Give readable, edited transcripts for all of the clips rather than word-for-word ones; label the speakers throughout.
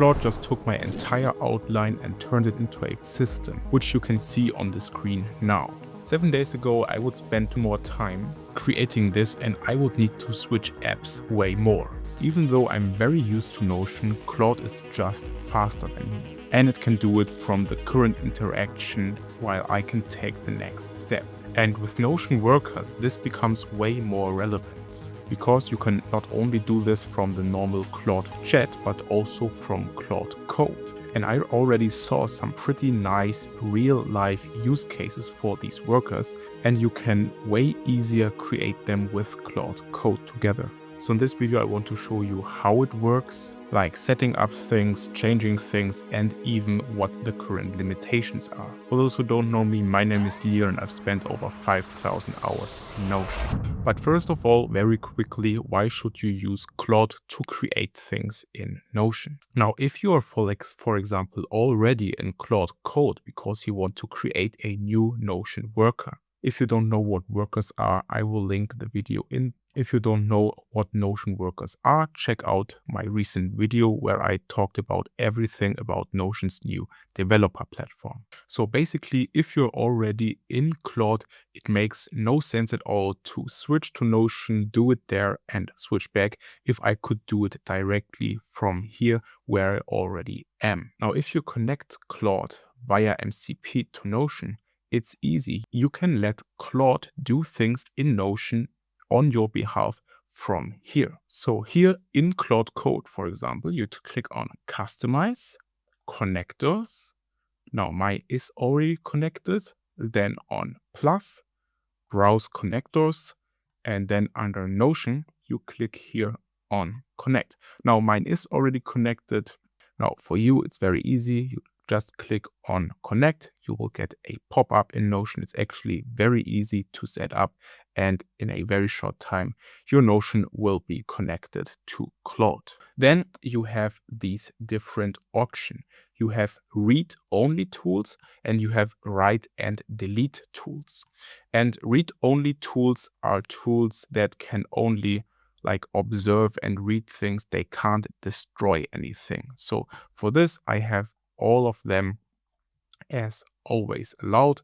Speaker 1: Claude just took my entire outline and turned it into a system, which you can see on the screen now. 7 days ago, I would spend more time creating this and I would need to switch apps way more. Even though I'm very used to Notion, Claude is just faster than me. And it can do it from the current interaction while I can take the next step. And with Notion workers, this becomes way more relevant, because you can not only do this from the normal Claude chat, but also from Claude Code. And I already saw some pretty nice real-life use cases for these workers, and you can way easier create them with Claude Code together. So in this video, I want to show you how it works, like setting up things, changing things, and even what the current limitations are. For those who don't know me, my name is Leon and I've spent over 5,000 hours in Notion. But first of all, very quickly, why should you use Claude to create things in Notion? Now, if you are, for example, already in Claude Code because you want to create a new Notion worker. If you don't know what workers are, I will link the video in. If you don't know what Notion workers are, check out my recent video where I talked about everything about Notion's new developer platform. So basically, if you're already in Claude, it makes no sense at all to switch to Notion, do it there and switch back if I could do it directly from here where I already am. Now, if you connect Claude via MCP to Notion, it's easy. You can let Claude do things in Notion on your behalf from here. So here in Claude Code, for example, you click on Customize, Connectors. Now mine is already connected. Then on Plus, Browse Connectors. And then under Notion, you click here on Connect. Now mine is already connected. Now for you, it's very easy. You just click on Connect. You will get a pop-up in Notion. It's actually very easy to set up, and in a very short time, your Notion will be connected to Claude. Then you have these different options. You have read-only tools and you have write and delete tools. And read-only tools are tools that can only observe and read things. They can't destroy anything. So for this, I have all of them as always allowed.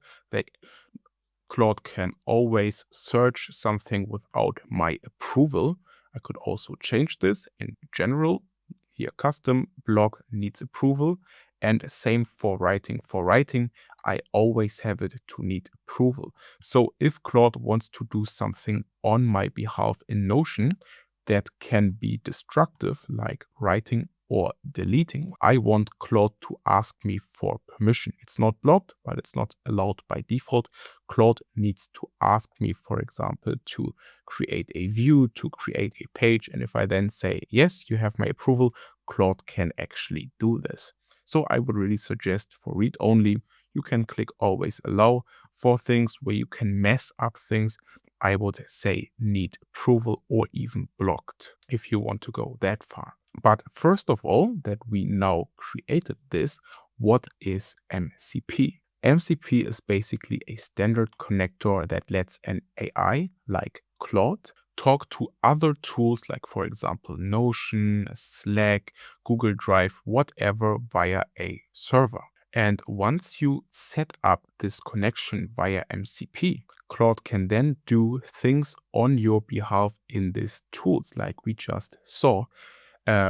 Speaker 1: Claude can always search something without my approval. I could also change this in general. Here, custom block needs approval. And same for writing. For writing, I always have it to need approval. So if Claude wants to do something on my behalf in Notion that can be destructive, like writing or deleting, I want Claude to ask me for permission. It's not blocked, but it's not allowed by default. Claude needs to ask me, for example, to create a view, to create a page. And if I then say, yes, you have my approval, Claude can actually do this. So I would really suggest for read only, you can click always allow. For things where you can mess up things, I would say need approval or even blocked if you want to go that far. But first of all, that we now created this, what is MCP? MCP is basically a standard connector that lets an AI like Claude talk to other tools like, for example, Notion, Slack, Google Drive, whatever, via a server. And once you set up this connection via MCP, Claude can then do things on your behalf in these tools like we just saw.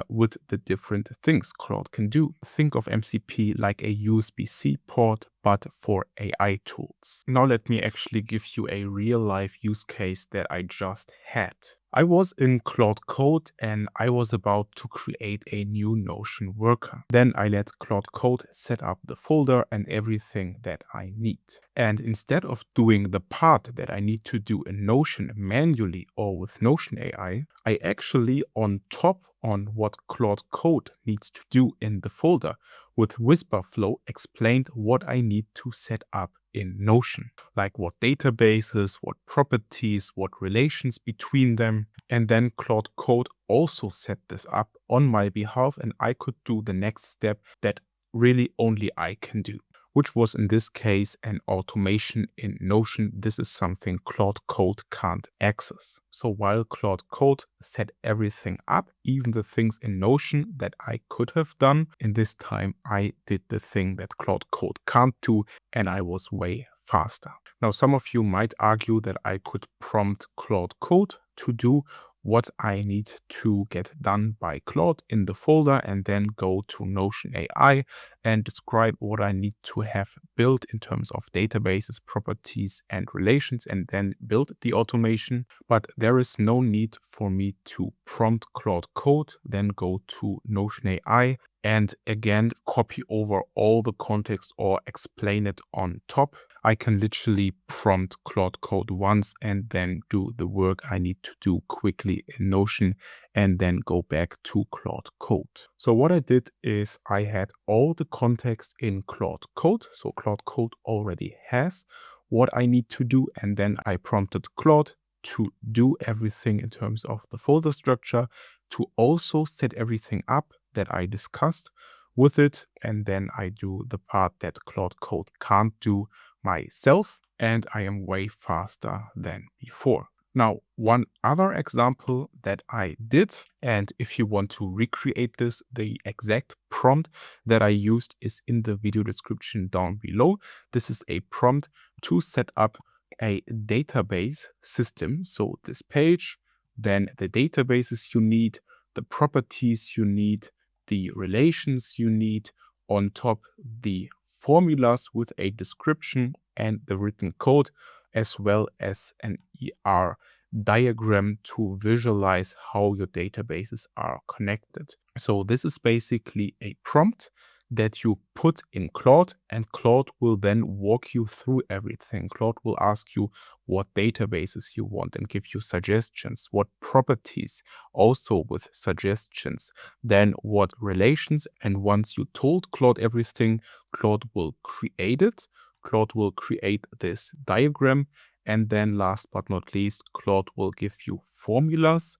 Speaker 1: With the different things Claude can do. Think of MCP like a USB-C port, but for AI tools. Now let me actually give you a real-life use case that I just had. I was in Claude Code and I was about to create a new Notion worker. Then I let Claude Code set up the folder and everything that I need. And instead of doing the part that I need to do in Notion manually or with Notion AI, I actually on top on what Claude Code needs to do in the folder with Whisperflow explained what I need to set up in Notion, like what databases, what properties, what relations between them. And then Claude Code also set this up on my behalf and I could do the next step that really only I can do. which was in this case an automation in Notion. This is something Claude Code can't access. So while Claude Code set everything up, even the things in Notion that I could have done, in this time I did the thing that Claude Code can't do, and I was way faster. Now, some of you might argue that I could prompt Claude Code to do what I need to get done by Claude in the folder and then go to Notion AI and describe what I need to have built in terms of databases, properties, and relations, and then build the automation. But there is no need for me to prompt Claude Code, then go to Notion AI and again copy over all the context or explain it on top. I can literally prompt Claude Code once and then do the work I need to do quickly in Notion and then go back to Claude Code. So what I did is I had all the context in Claude Code. So Claude Code already has what I need to do, and then I prompted Claude to do everything in terms of the folder structure, to also set everything up that I discussed with it, and then I do the part that Claude Code can't do myself, and I am way faster than before. Now, one other example that I did, and if you want to recreate this, the exact prompt that I used is in the video description down below. This is a prompt to set up a database system. So this page, then the databases you need, the properties you need, the relations you need, on top the formulas with a description and the written code, as well as an ER diagram to visualize how your databases are connected. So this is basically a prompt that you put in Claude, and Claude will then walk you through everything. Claude will ask you what databases you want and give you suggestions, what properties, also with suggestions, then what relations. And once you told Claude everything, Claude will create it. Claude will create this diagram. And then last but not least, Claude will give you formulas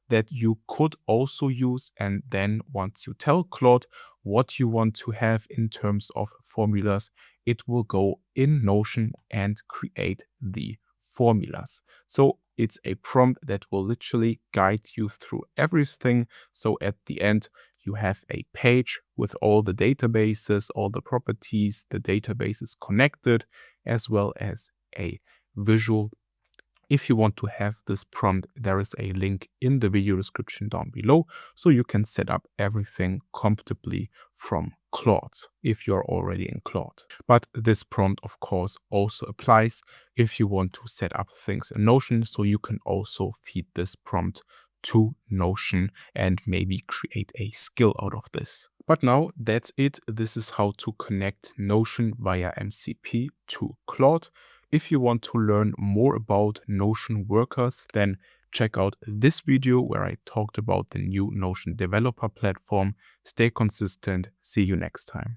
Speaker 1: that you could also use. And then once you tell Claude what you want to have in terms of formulas, it will go in Notion and create the formulas. So it's a prompt that will literally guide you through everything. So at the end, you have a page with all the databases, all the properties, the databases connected, as well as a visual. If you want to have this prompt, there is a link in the video description down below, so you can set up everything comfortably from Claude if you're already in Claude. But this prompt, of course, also applies if you want to set up things in Notion, so you can also feed this prompt to Notion and maybe create a skill out of this. But now that's it. This is how to connect Notion via MCP to Claude. If you want to learn more about Notion workers, then check out this video where I talked about the new Notion developer platform. Stay consistent. See you next time.